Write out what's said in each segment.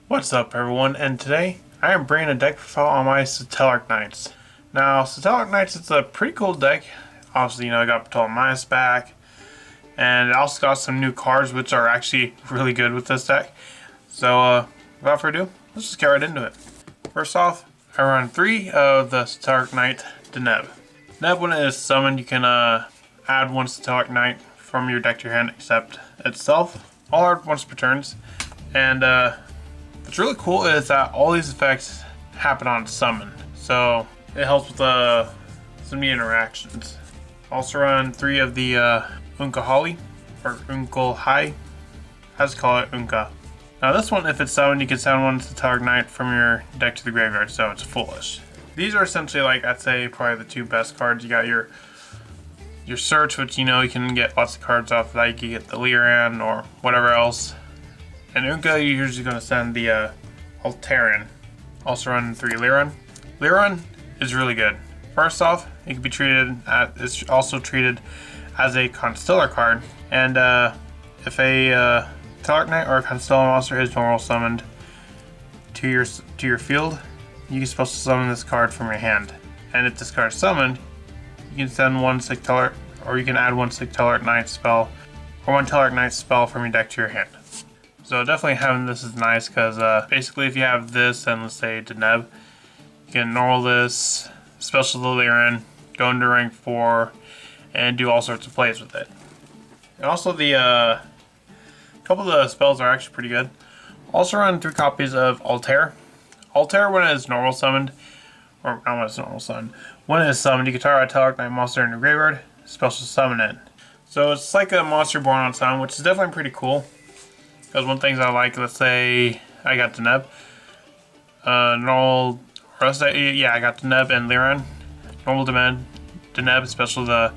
What's up everyone, and today I am bringing a deck profile on my Satellarknights. Now, Satellarknights is a pretty cool deck. Obviously, I got Ptolemaeus back, and it also got some new cards which are actually really good with this deck. So, without further ado, let's just get right into it. First off, I run 3 of the Satellarknight Deneb. Deneb, when it is summoned, you can add 1 Satellarknight from your deck to your hand except itself. All are once per turns, and what's really cool is that all these effects happen on summon, so it helps with some neat interactions. Also run 3 of the Unka Holly, or Unkel High. I just call it Unka. Now this one, if it's summoned, you can send one to Satellarknight from your deck to the graveyard, so it's foolish. These are essentially, like, I'd say probably the 2 best cards. You got your Search, which you can get lots of cards off of that. You can get the Liran or whatever else. And Unka, you're usually going to send the Altarian. Also run 3 Liran. Liran is really good. First off, it can be it's also treated as a Constellar card. And if a Satellarknight or a Constellar monster is normal summoned to your field, you can supposed to summon this card from your hand. And if this card is summoned, you can send one Satellarknight, or you can add 1 Satellarknight spell, or 1 Satellarknight spell from your deck to your hand. So definitely having this is nice because basically if you have this and let's say Deneb, you can normal this, special the Liran, go into rank 4, and do all sorts of plays with it. And also the couple of the spells are actually pretty good. Also run 3 copies of Altair. Altair, when it is normal summoned, or not when it's normal summoned, when it is summoned, you can target a Satellarknight monster in your graveyard, special summon it. So it's like a monster born on summon, which is definitely pretty cool. Because one thing I like, let's say I got Deneb, normal, or let's say, yeah, I got Deneb and Liran. Normal Deneb, special the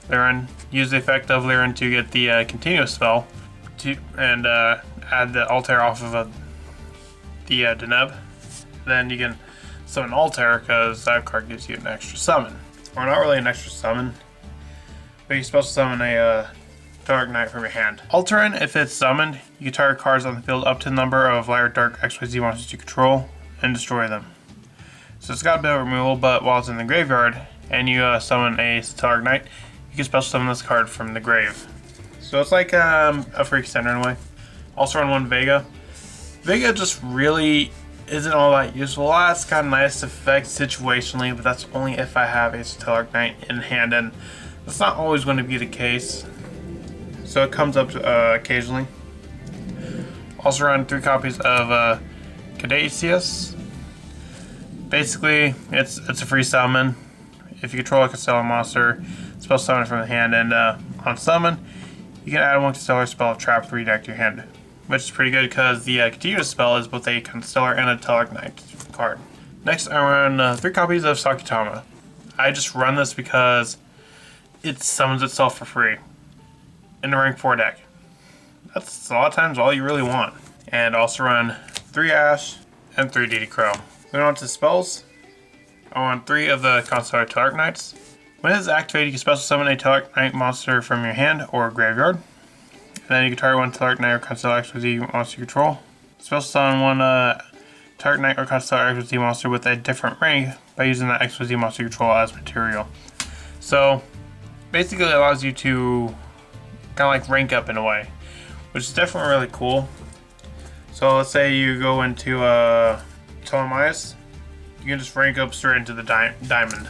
Liran. Use the effect of Liran to get the continuous spell, and add the Altair off of the Deneb. Then you can summon Altair because that card gives you an extra summon. Or not really an extra summon, but you're supposed to summon a Satellarknight from your hand. Altering, if it's summoned, you can target cards on the field up to the number of light or dark XYZ monsters you control and destroy them. So it's got a bit of removal, but while it's in the graveyard and you summon a Satellarknight, you can special summon this card from the grave. So it's like a free extender in a way. Also run 1 Vega. Vega just really isn't all that useful. That's kind of nice effect situationally, but that's only if I have a Satellarknight in hand, and that's not always going to be the case. So it comes up occasionally. Also run 3 copies of Caduceus. Basically, it's a free summon. If you control a Constellar monster, it's supposed to summon it from the hand, and on summon, you can add 1 Constellar spell of Trap 3 deck to your hand, which is pretty good because the continuous spell is both a Constellar and a Satellarknight card. Next, I run 3 copies of Sakutama. I just run this because it summons itself for free in the rank 4 deck. That's a lot of times all you really want. And also run 3 Ash and 3 DD Crow. Moving on to spells, I run 3 of the Constellar Satellarknights. When it is activated, you can special summon a Satellarknight monster from your hand or graveyard. And then you can target 1 Satellarknight or Constellar XYZ monster you control. Special summon 1 Satellarknight or Constellar XYZ monster with a different rank by using that XYZ monster you control as material. So basically it allows you to kind of like rank up in a way, which is definitely really cool. So let's say you go into Ptolemaeus, you can just rank up straight into the diamond,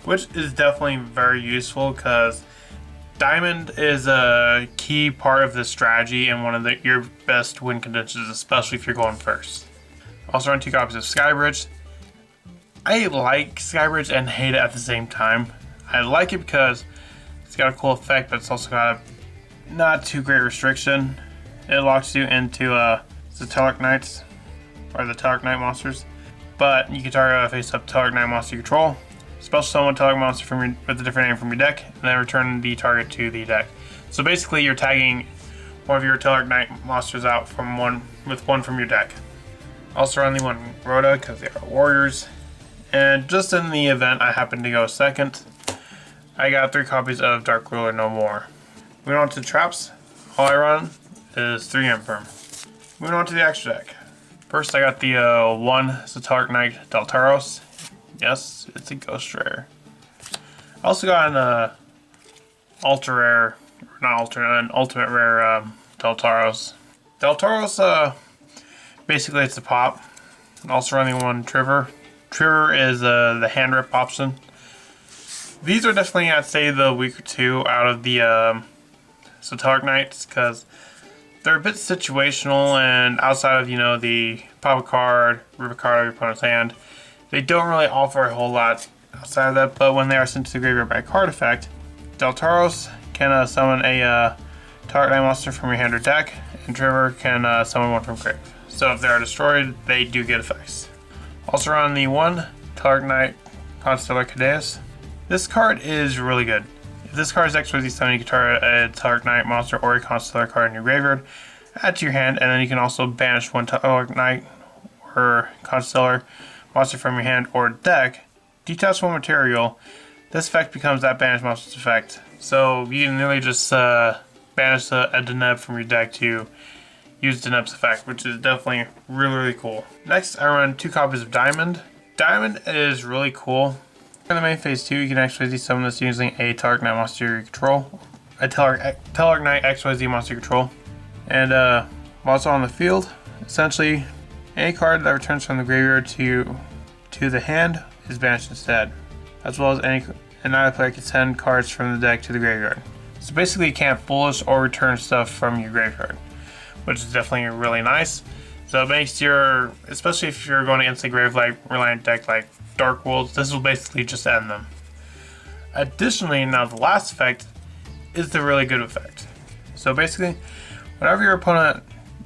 which is definitely very useful because diamond is a key part of the strategy and one of your best win conditions, especially if you're going first. Also run 2 copies of Skybridge. I like Skybridge and hate it at the same time. I like it because it's got a cool effect, but it's also got a not too great restriction. It locks you into the Satellarknights, or the Satellarknight monsters. But you can target a face-up Satellarknight monster you control, special summon a Satellarknight monster with a different name from your deck, and then return the target to the deck. So basically you're tagging one of your Satellarknight monsters out with one from your deck. Also run the 1 Rhoda because they are warriors. And just in the event I happen to go second, I got 3 copies of Dark Ruler No More. Moving on to traps, all I run is 3 Infirm. Moving on to the extra deck. First, I got the one Satellarknight Deltaros. Yes, it's a ghost rare. I also got an ultra rare, not ultra, an ultimate rare Deltaros. Deltaros, basically it's a pop. Also running one Trigger. Trigger is the hand rip option. These are definitely, I'd say, the week or two out of the Satellarknights, because they're a bit situational, and outside of, you know, the pop a card, rip a card out of your opponent's hand, they don't really offer a whole lot outside of that. But when they are sent to the graveyard by card effect, Deltaros can summon a target monster from your hand or deck, and Trigger can summon one from grave. So if they are destroyed, they do get effects. Also on the one Satellarknight Constellar Cadeus. This card is really good. If this card is XYZ summon, you can target a Satellarknight monster or a Constellar card in your graveyard, add to your hand, and then you can also banish one Satellarknight or Constellar monster from your hand or deck, detach one material. This effect becomes that banished monster's effect. So you can literally just banish a Deneb from your deck to use Deneb's effect, which is definitely really cool. Next, I run 2 copies of Diamond. Diamond is really cool. In the main phase 2, you can actually summon this using a Satellarknight monster you control, a Satellarknight XYZ monster you control. And while it's on the field, essentially any card that returns from the graveyard to the hand is banished instead, as well as another player can send cards from the deck to the graveyard. So basically you can't foolish or return stuff from your graveyard, which is definitely really nice. So it makes your, especially if you're going against a grave like reliant deck like Dark Worlds, this will basically just end them. Additionally, now the last effect is the really good effect. So basically, whenever your opponent,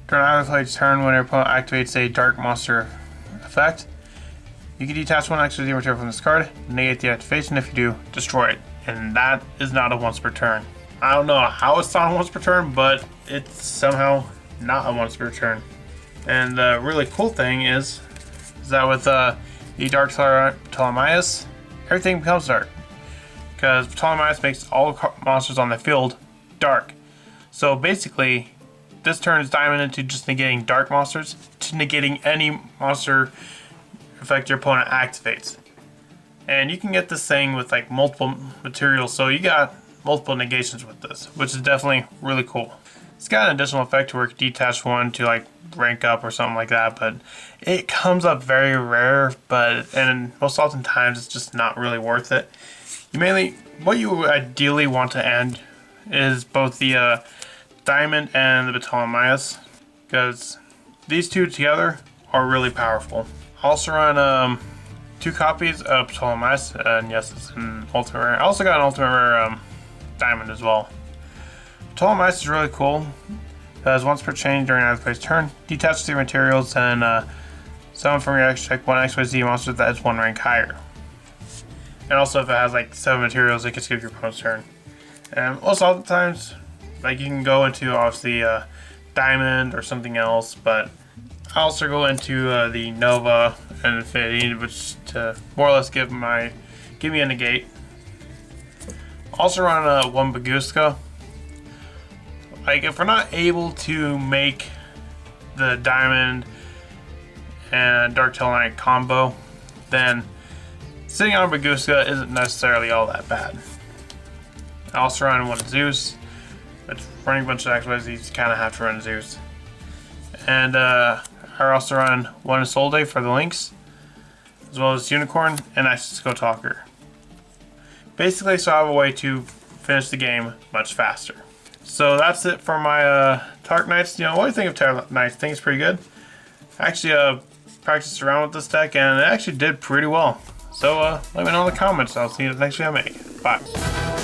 during either player's turn, when your opponent activates a dark monster effect, you can detach one extra zero material from this card, negate the activation. If you do, destroy it. And that is not a once per turn. I don't know how it's not a once per turn, but it's somehow not a once per turn. And the really cool thing is that with the Dark Ptolemaeus, everything becomes dark. Because Ptolemaeus makes all monsters on the field dark. So basically, this turns Diamond into just negating dark monsters to negating any monster effect your opponent activates. And you can get this thing with like multiple materials, so you got multiple negations with this, which is definitely really cool. It's got an additional effect to where you can detach one to like rank up or something like that, but it comes up very rare, and most oftentimes it's just not really worth it. What you ideally want to end is both the Diamond and the Ptolemaeus, because these two together are really powerful. I also run 2 copies of Ptolemaeus, and yes, it's an ultimate rare. I also got an ultimate rare Diamond as well. Ptolemaeus is really cool. Because once per chain during either player's turn, detach 3 materials and summon from your extra deck one XYZ monster that is 1 rank higher. And also, if it has like 7 materials, it can skip your opponent's turn. And most of the times, like you can go into obviously Diamond or something else, but I also go into the Nova and Infinity, which to more or less give me a negate. Also run 1 Baguska. Like, if we're not able to make the Diamond and Dark Tellarknight combo, then sitting on Baguska isn't necessarily all that bad. I also run 1 Zeus, but running a bunch of XYZs, you kind of have to run Zeus. And I also run 1 Isolde for the links, as well as Unicorn and Cisco Talker. Basically, so I have a way to finish the game much faster. So that's it for my Satellarknights. You know, what do you think of Satellarknights? I think it's pretty good. I actually practiced around with this deck, and it actually did pretty well. So let me know in the comments. I'll see you in the next video I make. Bye.